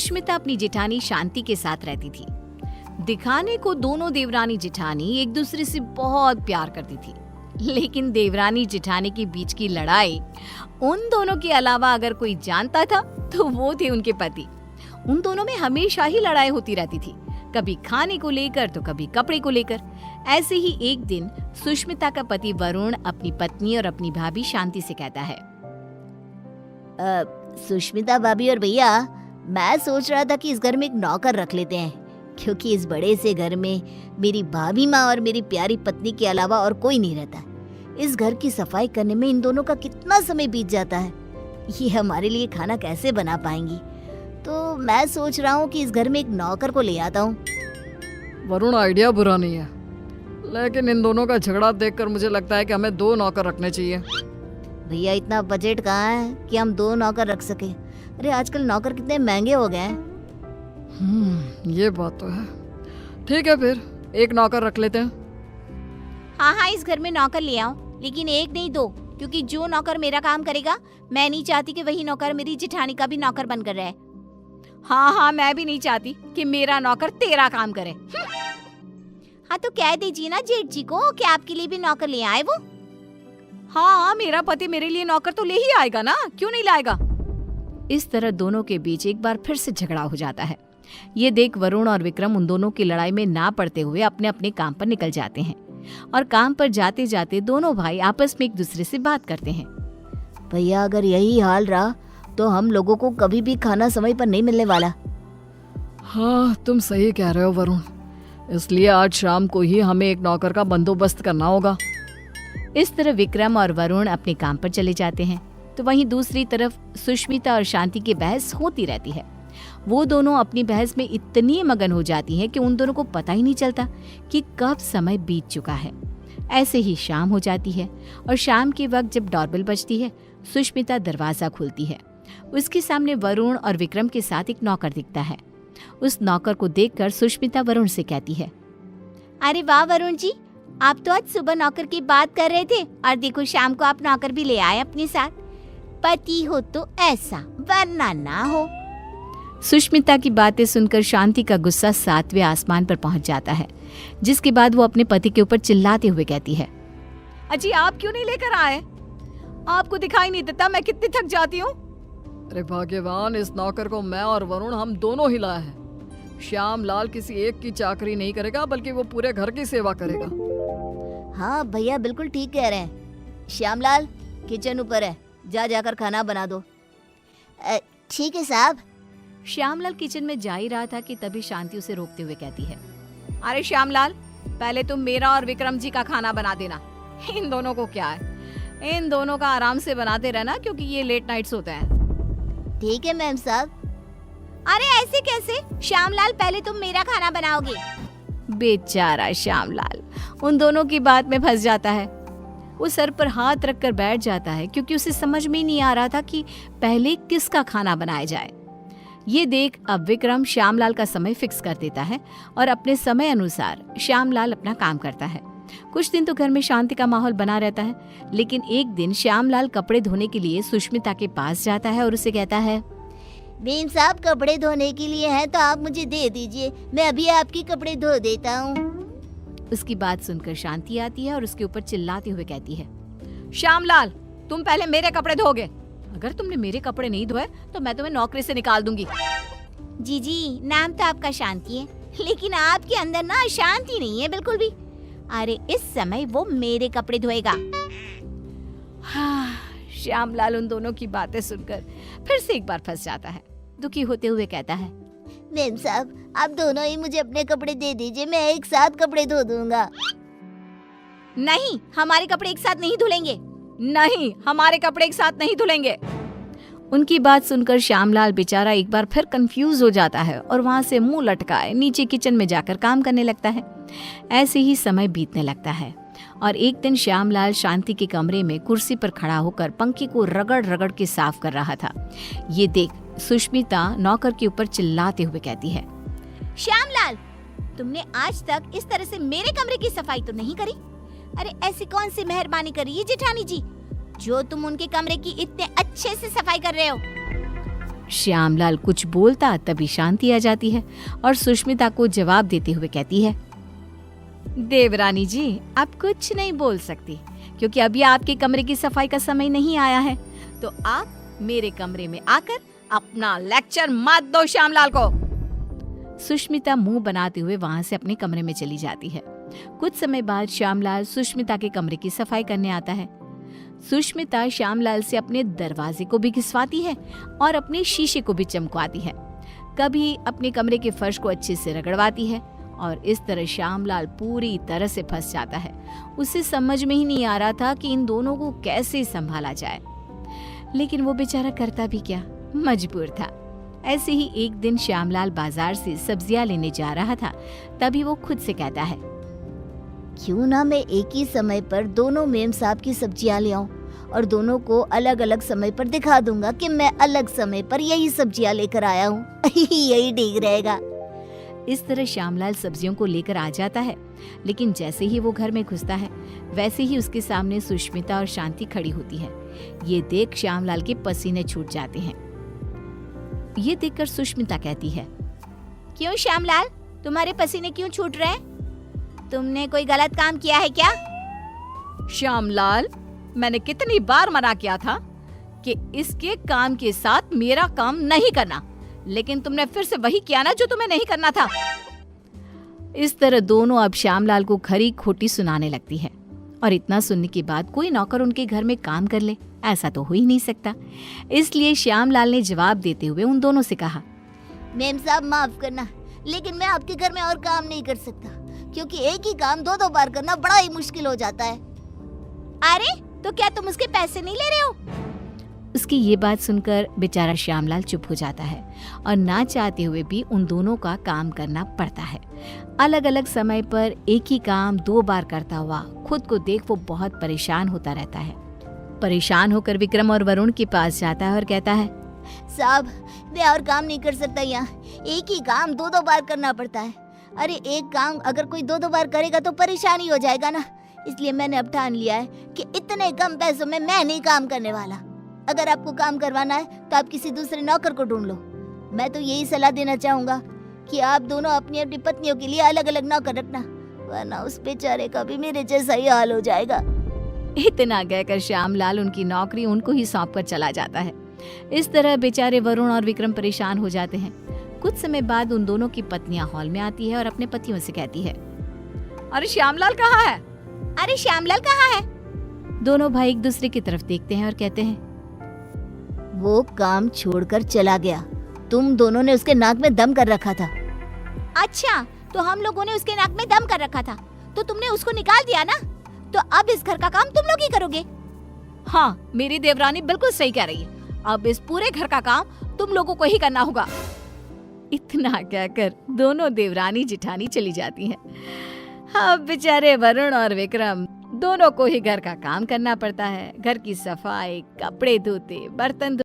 सुष्मिता अपनी जेठानी शांति के साथ रहती थी। दिखाने को दोनों देवरानी जेठानी एक दूसरे से बहुत प्यार करती थी, लेकिन देवरानी जेठानी के बीच की लड़ाई उन दोनों के अलावा अगर कोई जानता था तो वो थे उनके पति। उन दोनों में हमेशा ही लड़ाई होती रहती थी, कभी खाने को लेकर तो कभी कपड़े को लेकर। ऐसे ही एक दिन सुष्मिता का पति वरुण अपनी पत्नी और अपनी भाभी शांति से कहता है, सुष्मिता भाभी और भैया, मैं सोच रहा था कि इस घर में एक नौकर रख लेते हैं, क्योंकि इस बड़े से घर में मेरी भाभी माँ और मेरी प्यारी पत्नी के अलावा और कोई नहीं रहता। इस घर की सफाई करने में इन दोनों का कितना समय बीत जाता है, ये हमारे लिए खाना कैसे बना पाएंगी। तो मैं सोच रहा हूँ कि इस घर में एक नौकर को ले आता हूँ। वरुण, आइडिया बुरा नहीं है, लेकिन इन दोनों का झगड़ा देखकर मुझे लगता है कि हमें 2 नौकर रखने चाहिए। भैया, इतना बजट कहाँ है कि हम 2 नौकर रख सके। अरे आजकल नौकर कितने महंगे हो गए हैं। ये बात तो है। ठीक है, फिर 1 नौकर रख लेते हैं। हाँ, इस घर में नौकर ले आओ, लेकिन 1 नहीं 2, क्योंकि जो नौकर मेरा काम करेगा, मैं नहीं चाहती कि वही नौकर मेरी जेठानी का भी नौकर बनकर रहे। हाँ, मैं भी नहीं चाहती कि मेरा नौकर तेरा काम करे। हाँ, तो कह दीजिए ना जेठ जी को कि आपके लिए भी नौकर ले आए वो। हाँ, मेरा पति मेरे लिए नौकर तो ले ही आएगा ना, क्यों नहीं लाएगा। इस तरह दोनों के बीच एक बार फिर से झगड़ा हो जाता है। ये देख वरुण और विक्रम उन दोनों की लड़ाई में ना पड़ते हुए अपने अपने काम पर निकल जाते हैं, और काम पर जाते जाते दोनों भाई आपस में एक दूसरे से बात करते हैं। भैया, अगर यही हाल रहा तो हम लोगों को कभी भी खाना समय पर नहीं मिलने वाला। हाँ, तुम सही कह रहे हो वरुण, इसलिए आज शाम को ही हमें एक नौकर का बंदोबस्त करना होगा। इस तरह विक्रम और वरुण अपने काम पर चले जाते हैं, तो वहीं दूसरी तरफ सुष्मिता और शांति की बहस होती रहती है। वो दोनों अपनी बहस में इतनी मगन हो जाती हैं कि उन दोनों को पता ही नहीं चलता कि कब समय बीत चुका है। ऐसे ही शाम हो जाती है, और शाम के वक्त जब डोरबेल बजती है, सुष्मिता दरवाजा खोलती है। उसके सामने वरुण और विक्रम के साथ एक नौकर दिखता है। उस नौकर को देखकर सुष्मिता वरुण से कहती है, अरे वाह वरुण जी, आप तो आज सुबह नौकर की बात कर रहे थे, और देखो शाम को आप नौकर भी ले आए अपने साथ। पति हो तो ऐसा, वरना ना हो। सुष्मिता की बातें सुनकर शांति का गुस्सा 7वें आसमान पर पहुंच जाता है, जिसके बाद वो अपने पति के ऊपर चिल्लाते हुए कहती है, अजी आप क्यों नहीं लेकर आए? आपको दिखाई नहीं देता मैं कितनी थक जाती हूँ? अरे भाग्यवान, इस नौकर को मैं और वरुण हम दोनों ही लाए हैं। श्याम लाल किसी एक की चाकरी नहीं करेगा, बल्कि वो पूरे घर की सेवा करेगा। हाँ भैया, बिल्कुल ठीक कह रहे हैं। श्यामलाल, किचन ऊपर है, जाकर खाना बना दो। ठीक है साहब। श्यामलाल किचन में जा ही रहा था कि तभी शांति उसे रोकते हुए कहती है, अरे श्यामलाल, पहले तुम मेरा और विक्रम जी का खाना बना देना। इन दोनों को क्या है, इन दोनों का आराम से बनाते रहना, क्योंकि ये लेट नाइट्स होते हैं। ठीक है मैम साहब। अरे ऐसे कैसे? श्यामलाल, पहले तुम मेरा खाना बनाओगे। बेचारा श्यामलाल उन दोनों की बात में फंस जाता है। वो सर पर हाथ रखकर बैठ जाता है, क्योंकि उसे समझ में ही नहीं आ रहा था कि पहले किसका खाना बनाया जाए। ये देख अब विक्रम श्यामलाल का समय फिक्स कर देता है, और अपने समय अनुसार श्यामलाल अपना काम करता है। कुछ दिन तो घर में शांति का माहौल बना रहता है, लेकिन एक दिन श्यामलाल कपड़े धोने के लिए सुष्मिता के पास जाता है और उसे कहता है, बेन साहब, कपड़े धोने के लिए हैं तो आप मुझे दे दीजिए, मैं अभी आपके कपड़े धो देता हूँ। उसकी बात सुनकर शांति आती है और उसके ऊपर चिल्लाते हुए कहती है, श्यामलाल, तुम पहले मेरे कपड़े धोगे। अगर तुमने मेरे कपड़े नहीं धोए तो मैं तुम्हें नौकरी से निकाल दूंगी। जी, नाम तो आपका शांति है, लेकिन आपके अंदर ना शांति नहीं है बिल्कुल भी। अरे इस समय वो मेरे कपड़े धोएगा। हाँ, श्यामलाल उन दोनों की बातें सुनकर फिर से एक बार फंस जाता है। दुखी होते हुए कहता है, मैम साहब, आप दोनों ही मुझे अपने कपड़े दे दीजिए, मैं एक साथ कपड़े धो दूंगा। नहीं, हमारे कपड़े एक साथ नहीं धुलेंगे। नहीं, हमारे कपड़े एक साथ नहीं धुलेंगे। उनकी बात सुनकर श्यामलाल बेचारा एक बार फिर कंफ्यूज हो जाता है और वहां से मुंह लटकाए नीचे किचन में जाकर काम करने लगता है। ऐसे ही समय बीतने लगता है, और एक दिन श्यामलाल शांति के कमरे में कुर्सी पर खड़ा होकर पंखे को रगड़ रगड़ के साफ कर रहा था। ये देख सुष्मिता नौकर के ऊपर चिल्लाते हुए कहती है, श्यामलाल, तुमने आज तक इस तरह से मेरे कमरे की सफाई तो नहीं करी। अरे ऐसी कौन सी मेहरबानी करी है जेठानी जी, जो तुम उनके कमरे की इतने अच्छे से सफाई कर रहे हो। श्यामलाल कुछ बोलता तभी शांति आ जाती है और सुष्मिता को जवाब देते हुए कहती है, देवरानी जी, आप कुछ नहीं बोल सकती क्योंकि अभी आपके कमरे की सफाई का समय नहीं आया है, तो आप मेरे कमरे में आकर अपना लेक्चर मत दो श्यामलाल को। सुष्मिता मुंह बनाते हुए वहां से अपने कमरे में चली जाती है। कुछ समय बाद श्यामलाल सुष्मिता के कमरे की सफाई करने आता है। सुष्मिता श्यामलाल से अपने दरवाजे को भी घिसवाती है और अपने शीशे को भी चमकवाती है। कभी अपने कमरे के फर्श को अच्छे से रगड़वाती है और इस तरह श्यामलाल पूरी तरह से फंस जाता है। उसे समझ में ही नहीं आ रहा था कि इन दोनों को कैसे संभाला जाए, लेकिन वो बेचारा करता भी क्या, मजबूर था। ऐसे ही एक दिन श्यामलाल बाजार से सब्जियां लेने जा रहा था, तभी वो खुद से कहता है, क्यों ना मैं एक ही समय पर दोनों मेम साहब की सब्जियां ले आऊं और दोनों को अलग अलग समय पर दिखा दूंगा कि मैं अलग समय पर यही सब्जियां लेकर आया हूँ। यही ठीक रहेगा। इस तरह श्यामलाल सब्जियों को लेकर आ जाता है, लेकिन जैसे ही वो घर में घुसता है वैसे ही उसके सामने सुष्मिता और शांति खड़ी होती है। ये देख श्यामलाल के पसीने छूट जाते हैं। ये देखकर सुष्मिता कहती है, क्यों श्यामलाल, तुम्हारे पसीने क्यों छूट रहे हैं? तुमने कोई गलत काम किया है क्या? श्यामलाल, मैंने कितनी बार मना किया था कि इसके काम के साथ मेरा काम नहीं करना, लेकिन तुमने फिर से वही किया ना जो तुम्हें नहीं करना था। इस तरह दोनों अब श्यामलाल को खरी खोटी सुनाने लगती है और इतना सुनने के बाद कोई नौकर उनके घर में काम कर ले, ऐसा तो हो ही नहीं सकता। इसलिए श्यामलाल ने जवाब देते हुए उन दोनों से कहा, मेम साहब माफ करना, लेकिन मैं आपके घर में और काम नहीं कर सकता क्योंकि एक ही काम दो बार करना बड़ा ही मुश्किल हो जाता है। अरे तो क्या तुम उसके पैसे नहीं ले रहे हो? उसकी ये बात सुनकर बेचारा श्यामलाल चुप हो जाता है और ना चाहते हुए भी उन दोनों का काम करना पड़ता है। अलग अलग समय पर एक ही काम 2 बार करता हुआ खुद को देख वो बहुत परेशान होता रहता है। परेशान होकर विक्रम और वरुण के पास जाता है और कहता है, साहब मैं और काम नहीं कर सकता, यहाँ एक ही काम 2 बार करना पड़ता है। अरे एक काम अगर कोई 2 बार करेगा तो परेशानी हो जाएगा ना, इसलिए मैंने अब ठान लिया है कि इतने कम पैसों में मैं नहीं काम करने वाला। अगर आपको काम करवाना है तो आप किसी दूसरे नौकर को ढूंढ लो। मैं तो यही सलाह देना चाहूंगा कि आप दोनों अपनी अपनी पत्नियों के लिए अलग अलग नौकर रखना, वरना उस बेचारे का भी मेरे जैसा ही हाल हो जाएगा। इतना कहकर श्यामलाल उनकी नौकरी उनको ही सौंप कर चला जाता है। इस तरह बेचारे वरुण और विक्रम परेशान हो जाते हैं। कुछ समय बाद उन दोनों की पत्नियां हॉल में आती है और अपने पतियों से कहती है, अरे श्यामलाल कहाँ है? अरे श्यामलाल कहाँ है? दोनों भाई एक दूसरे की तरफ देखते हैं और कहते हैं, वो काम छोड़कर चला गया। तुम दोनों ने उसके नाक में दम कर रखा था। अच्छा, तो हम लोगों ने उसके नाक में दम कर रखा था, तो तुमने उसको निकाल दिया ना, तो अब इस घर का काम तुम लोग ही करोगे। हाँ, मेरी देवरानी बिल्कुल सही कह रही है, अब इस पूरे घर का काम तुम लोगों को ही करना होगा। इतना कहकर दोनों देवरानी जिठानी चली जाती हैं। अब बेचारे वरुण और विक्रम दोनों को ही घर का काम करना पड़ता है। घर की सफाई, कपड़े धोते, बर्तन